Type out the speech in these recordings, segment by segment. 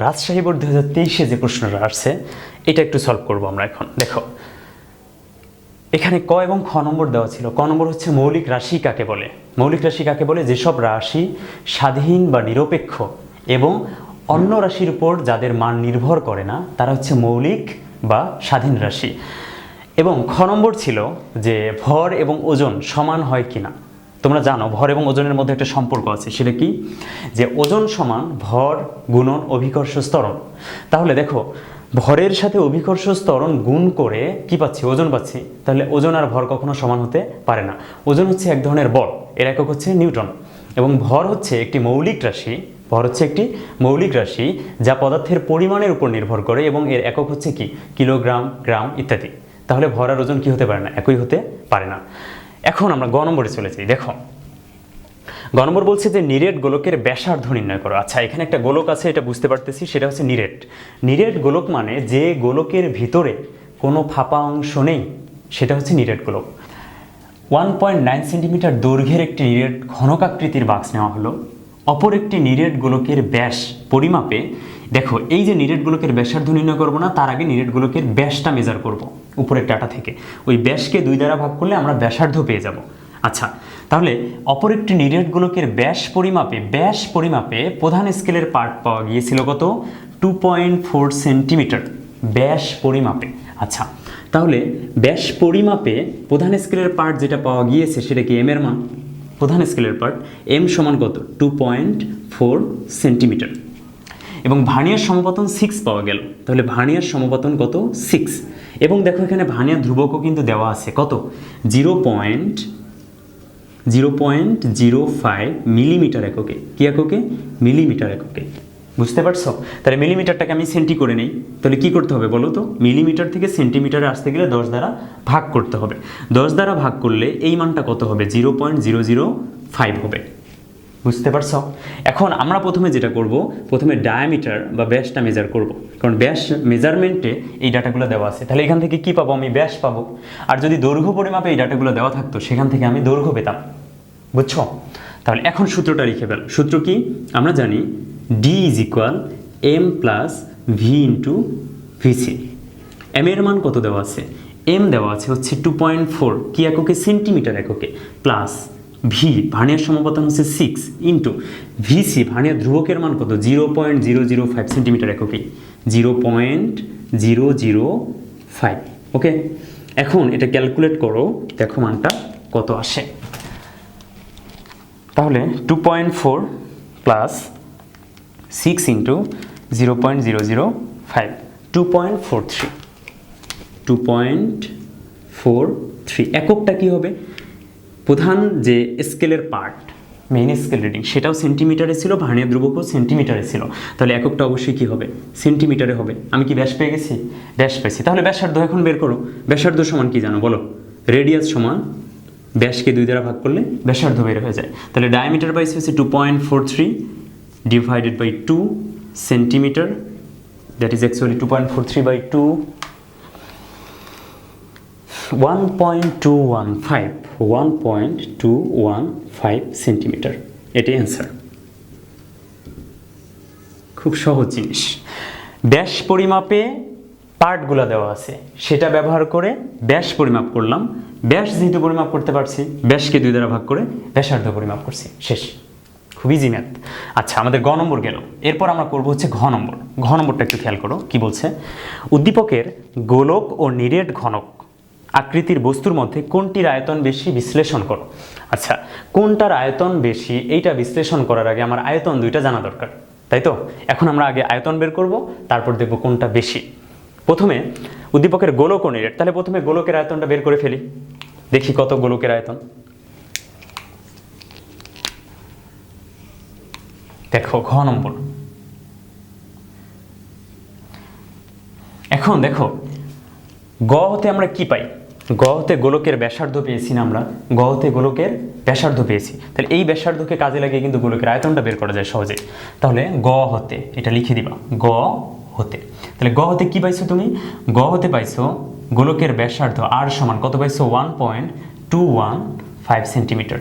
Rajshahi board 2023-এ যে প্রশ্নটা আসছে এটা একটু সলভ করব আমরা এখন। দেখো এখানে ক এবং খ নম্বর দেওয়া ছিল। ক নম্বর হচ্ছে মৌলিক রাশি কাকে বলে। মৌলিক রাশি কাকে বলে? যেসব রাশি স্বাধীন বা নিরপেক্ষ এবং অন্য রাশির উপর যাদের মান নির্ভর করে না তারা হচ্ছে মৌলিক বা স্বাধীন রাশি। এবং খ নম্বর ছিল যে ভর এবং ওজন সমান হয় কিনা। তোমরা জানো ভর এবং ওজনের মধ্যে একটা সম্পর্ক আছে, সেটা কি? যে ওজন সমান ভর গুণন অভিকর্ষ ত্বরণ। তাহলে দেখো ভরের সাথে অভিকর্ষ ত্বরণ গুণ করে কি পাচ্ছি? ওজন পাচ্ছি। তাহলে ওজন আর ভর কখনো সমান হতে পারে না। ওজন হচ্ছে এক ধরনের বল, এর একক হচ্ছে নিউটন, এবং ভর হচ্ছে একটি মৌলিক রাশি। ভর হচ্ছে একটি মৌলিক রাশি যা পদার্থের পরিমাণের উপর নির্ভর করে এবং এর একক হচ্ছে কি? কিলোগ্রাম, গ্রাম ইত্যাদি। তাহলে ভর আর ওজন কি হতে পারে না? একই হতে পারে না। এখন আমরা গ নম্বরে চলে যাই। দেখো গ নম্বর বলছে যে নিরেট গোলকের ব্যাসার্ধ নির্ণয় করো। আচ্ছা এখানে একটা গোলক আছে, এটা বুঝতে পারতেছি, সেটা হচ্ছে নিরেট। নিরেট গোলক মানে যে গোলকের ভিতরে কোনো ফাঁপা অংশ নেই সেটা হচ্ছে নিরেট গোলক। 1.9 সেন্টিমিটার দৈর্ঘ্যের একটি নিরেট ঘনকাকৃতির বাক্স নেওয়া হলো। অপর একটি নিরেট গোলকের ব্যাস পরিমাপে, দেখো এই যে নিরেট গোলকের ব্যাসার্ধ নির্ণয় করবো না, তার আগে নিরেট গোলকের ব্যাসটা মেজার করব উপরের ডাটা থেকে। ওই ব্যাসকে 2 দ্বারা ভাগ করলে আমরা ব্যাসার্ধ পেয়ে যাব। আচ্ছা তাহলে অপর একটি নিরেট গোলকের ব্যাস পরিমাপে প্রধান স্কেলের পার্ট পাওয়া গিয়েছিল কত? 2.4 সেন্টিমিটার ব্যাস পরিমাপে। আচ্ছা তাহলে ব্যাস পরিমাপে প্রধান স্কেলের পার্ট যেটা পাওয়া গিয়েছে সেটা কি? এম এর মান। প্রধান স্কেলের পার্ট এম সমান কত? 2.4 সেন্টিমিটার। এবং ভার্নিয়ার সমপতন 6 পাওয়া গেল। তাহলে ভার্নিয়ার সমপতন কত? 6। এবং দেখো এখানে ভার্নিয়ার ধ্রুবকও কিন্তু দেওয়া আছে কত? 0.05 মিলিমিটার এককে। কি এককে? মিলিমিটার এককে। বুঝতে পারছো? তাহলে মিলিমিটারটাকে আমি সেন্টি করে নেই। তাহলে কি করতে হবে বলো তো? মিলিমিটার থেকে সেন্টিমিটারে আসতে গেলে 10 দ্বারা ভাগ করতে হবে। 10 দ্বারা ভাগ করলে এই মানটা কত হবে? 0.005 হবে। বুঝতে পারছো? এখন আমরা প্রথমে যেটা করব, প্রথমে ডায়ামিটার বা ব্যাসটা মেজার করব, কারণ ব্যাস মেজারমেন্টে এই ডাটাগুলো দেওয়া আছে। তাহলে এখান থেকে কি পাবো? আমি ব্যাস পাবো। আর যদি দৈর্ঘ্য পরিমাপে এই ডাটাগুলো দেওয়া থাকতো সেখান থেকে আমি দৈর্ঘ্য পেতাম। বুঝছো? তাহলে এখন সূত্রটা লিখে ফেল। সূত্র কি? আমরা জানি D = m + v × vc। m এর মান কত দেওয়া আছে? m দেওয়া আছে হচ্ছে 2.4 কি এককে? সেন্টিমিটার এককে, প্লাস v ভার্নিয়ার সমপতন হচ্ছে 6 ইন্টু vc ভার্নিয়ার ধ্রুবকের মান কত? 0.005 সেন্টিমিটার এককে, 0.005। ওকে, এখন এটা ক্যালকুলেট করো, দেখো মানটা কত আসে। তাহলে 2.4 প্লাস 6 ইন্টু 0.005, 2.43। এককটা কি হবে? প্রধান যে স্কেলের পার্ট, মেইন স্কেল রিডিং, সেটাও সেন্টিমিটারে ছিল, ভার্নিয়ার ধ্রুবকও সেন্টিমিটারে ছিল। তাহলে এককটা অবশ্যই কি হবে? সেন্টিমিটারে হবে। আমি কি ব্যাস পেয়ে গেছি? ব্যাস পেয়েছি। তাহলে ব্যাসার্ধ এখন বের করো। ব্যাসার্ধ সমান কি জানো বলো? রেডিয়াস সমান ব্যাসকে 2 দ্বারা ভাগ করলে ব্যাসার্ধ বের হয়ে যায়। তাহলে ডায়ামিটার পাইছি হচ্ছে 2.43 divided by 2 centimetre, that is actually 2.43 by 2, 1.215 centimetre. এটাই অ্যান্সার। খুব সহজ জিনিস। ব্যাস পরিমাপে পার্টগুলো দেওয়া আছে, সেটা ব্যবহার করে ব্যাস পরিমাপ করলাম। ব্যাস যেহেতু পরিমাপ করতে পারছি, ব্যাসকে 2 দ্বারা ভাগ করে ব্যাসার্ধ পরিমাপ করছি। শেষ। খুব ইজি ম্যাথ। আচ্ছা আমাদের গ নম্বর গেল। এরপর আমরা করব হচ্ছে ঘ নম্বর। ঘ নম্বরটা একটু খেয়াল করো কি বলছে। উদ্দীপকের গোলক ও নিরেট ঘনক আকৃতির বস্তুর মধ্যে কোনটির আয়তন বেশি বিশ্লেষণ করো। আচ্ছা কোনটার আয়তন বেশি এইটা বিশ্লেষণ করার আগে আমার আয়তন দুইটা জানা দরকার, তাই তো? এখন আমরা আগে আয়তন বের করব, তারপর দেখব কোনটা বেশি। প্রথমে উদ্দীপকের গোলক ও নিরেট। তাহলে প্রথমে গোলকের আয়তনটা বের করে ফেলি, দেখি কত গোলকের আয়তন। দেখো ঘ নম্বর। এখন দেখো গ হতে আমরা কি পাই? গ হতে গোলকের ব্যাসার্ধ পেয়েছি না আমরা? গ হতে গোলকের ব্যাসার্ধ পেয়েছি। তাহলে এই ব্যাসার্ধকে কাজে লাগিয়ে কিন্তু গোলকের আয়তনটা বের করা যায় সহজে। তাহলে গ হতে, এটা লিখে দিবা, গ হতে। তাহলে গ হতে কি পাইছো তুমি? গ হতে পাইছো গোলকের ব্যাসার্ধ আর সমান কত পাইছো? 1.215 সেন্টিমিটার।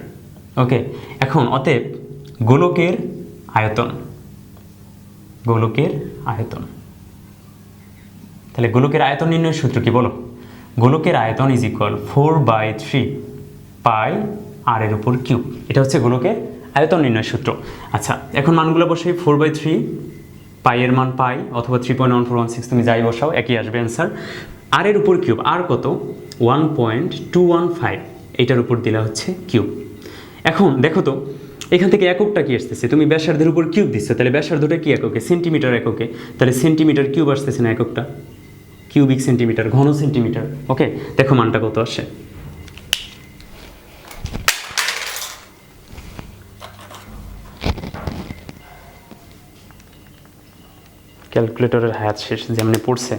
ওকে, এখন অতএব গোলকের আয়তন গোলকের আয়তন। তাহলে গোলকের আয়তন নির্ণয়ের সূত্র কি বলো? গোলকের আয়তন ইজ ইকুয়াল 4/3 পাই আর এর উপর কিউব। এটা হচ্ছে গোলকের আয়তন নির্ণয়ের সূত্র। আচ্ছা, এখন মানগুলো বসাই। 4/3 পাই এর মান পাই অথবা 3.1416, তুমি যাই বসাও একই আসবে অ্যান্সার। আর এর উপর কিউব, আর কত? 1.215, এটার উপর দিলা হচ্ছে কিউব। এখন দেখো তো এখান থেকে এককটা কি আসতেছে? তুমি ব্যাসার্ধের উপর কিউব দিচ্ছ, তাহলে ব্যাসার্ধটা কি এককে? সেন্টিমিটার এককে। তাহলে সেন্টিমিটার কিউব আসতেছে না এককটা? কিউবিক সেন্টিমিটার, ঘন সেন্টিমিটার। ওকে, দেখো মানটা কত আসে। ক্যালকুলেটরের হায়াত শেষ, যেমনি পড়ছে।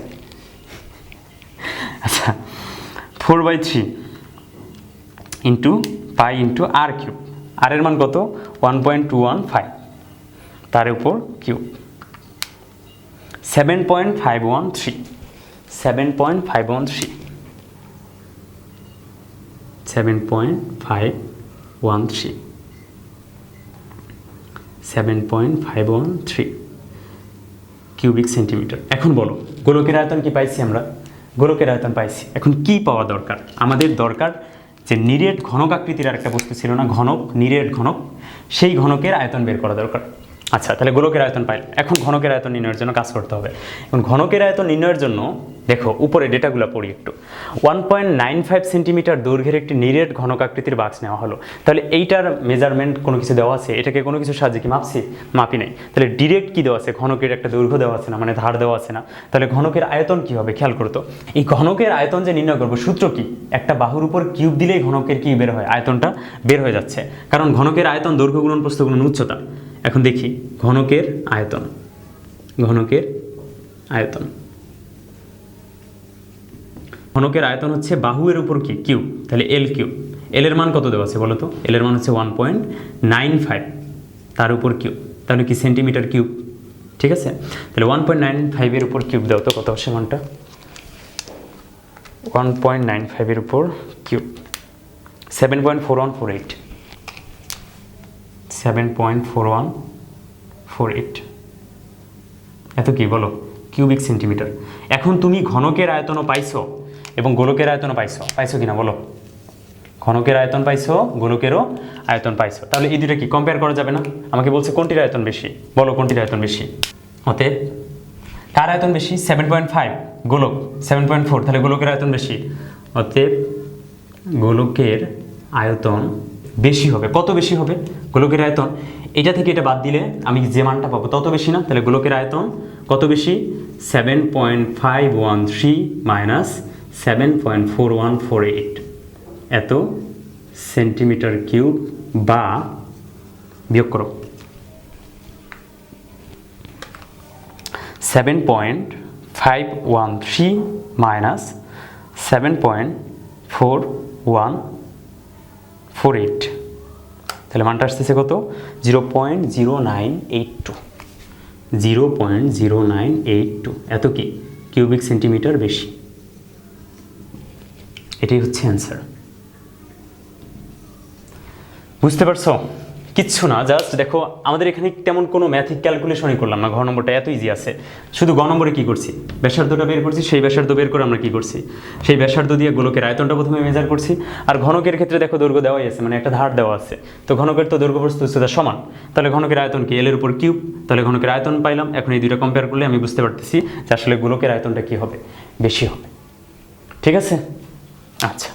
আচ্ছা, 4/3 ইন্টু পাই ইন্টু আর কিউব। আর এর মান কত? 1.215, তার উপর কিউব। 7.513 7.513 7.513 7.513 cubic centimetre. এখন বলো গোলকের আয়তন কি পাইছি আমরা? গোলকের আয়তন পাইছি। এখন কি পাওয়া দরকার? আমাদের দরকার যে নিরেট ঘনক আকৃতির আরেকটা বস্তু ছিল না, ঘনক, নিরেট ঘনক, সেই ঘনকের আয়তন বের করা দরকার। আচ্ছা, তাহলে গোলকের আয়তন পাইলাম। এখন ঘনকের আয়তন নির্ণয়ের জন্য কাজ করতে হবে। এখন ঘনকের আয়তন নির্ণয়ের জন্য দেখো উপরে ডেটাগুলো পড়ি একটু। 1.95 সেন্টিমিটার দৈর্ঘ্যের একটি নিরেট ঘনক আকৃতির বাক্স নেওয়া হলো। তাহলে এইটার মেজারমেন্ট কোনো কিছু দেওয়া আছে? এটাকে কোনো কিছু সাহায্যে কি মাপছি? মাপি নাই। তাহলে ডিরেক্ট কি দেওয়া আছে? ঘনকের একটা দৈর্ঘ্য দেওয়া আছে না, মানে ধার দেওয়া আছে না। তাহলে ঘনকের আয়তন কি হবে? খেয়াল করতো, এই ঘনকের আয়তন যে নির্ণয় করবো সূত্র কি? একটা বাহুর উপর কিউব দিলেই ঘনকের কি বের হয়? আয়তনটা বের হয়ে যাচ্ছে। কারণ ঘনকের আয়তন দৈর্ঘ্য গুণন প্রস্থ গুণন উচ্চতা। এখন দেখি ঘনকের আয়তন, ঘনকের আয়তন, ঘনকের আয়তন হচ্ছে বাহুর উপর কি? কিউব। তাহলে এল কিউব। এল এর মান কত দেওয়া আছে বলো তো? এল এর মান হচ্ছে 1.95, তার উপর কিউব। তাহলে কি সেন্টিমিটার কিউব? ঠিক আছে, তাহলে 1.95 এর উপর কিউব দাও তো, কত আসে মানটা? 1.95 এর উপর কিউব 7.4148 7.4148, এত কি বলো? Cubic centimetre. এখন তুমি ঘনকের আয়তনও পাইছো এবং গোলকের আয়তনও পাইছো, পাইছো কিনা বলো? ঘনকের আয়তন পাইছো, গোলকেরও আয়তন পাইছো। তাহলে এই দুটো কি কম্পেয়ার করা যাবে না? আমাকে বলছে কোনটির আয়তন বেশি, বলো কোনটির আয়তন বেশি? অতএব কার আয়তন বেশি? 7.5, গোলক 7.4, তাহলে গোলকের আয়তন বেশি। অতএব গোলকের আয়তন বেশি হবে। কত বেশি হবে গোলকের আয়তন? এটা থেকে এটা বাদ দিলে আমি যে মানটা পাবো তত বেশি না? তাহলে গোলকের আয়তন কত বেশি? 7.513 মাইনাস 7.4148, এত সেন্টিমিটার কিউব, বা বিয়োগ করো 7.513 মাইনাস 7.4148, তাহলে মানটা আসতেছে কত? 0.0982, 0.0982, এত কি কিউবিক সেন্টিমিটার বেশি। এটাই হচ্ছে অ্যান্সার। বুঝতে পারছো? কিচ্ছু না, জাস্ট দেখো আমাদের এখানে তেমন কোনো ম্যাথিক ক্যালকুলেশনই করলাম না। ঘ নম্বরটা এত ইজি আছে। শুধু গ নম্বরে কী করছি? ব্যাসার্ধটা বের করছি, সেই ব্যাসার্ধ বের করে আমরা কী করছি? সেই ব্যাসার্ধ দিয়ে গোলকের আয়তনটা প্রথমে মেজার করছি। আর ঘনকের ক্ষেত্রে দেখো দৈর্ঘ্য দেওয়াই আছে, মানে একটা ধার দেওয়া আছে। তো ঘনকের তো দৈর্ঘ্য প্রস্থ উচ্চতা সমান, তাহলে ঘনকের আয়তন কি? এল এর উপর কিউব। তাহলে ঘনকের আয়তন পাইলাম। এখন এই দুইটা কম্পেয়ার করলে আমি বুঝতে পারতেছি যে আসলে গোলকের আয়তনটা কী হবে? বেশি হবে। ঠিক আছে, আচ্ছা।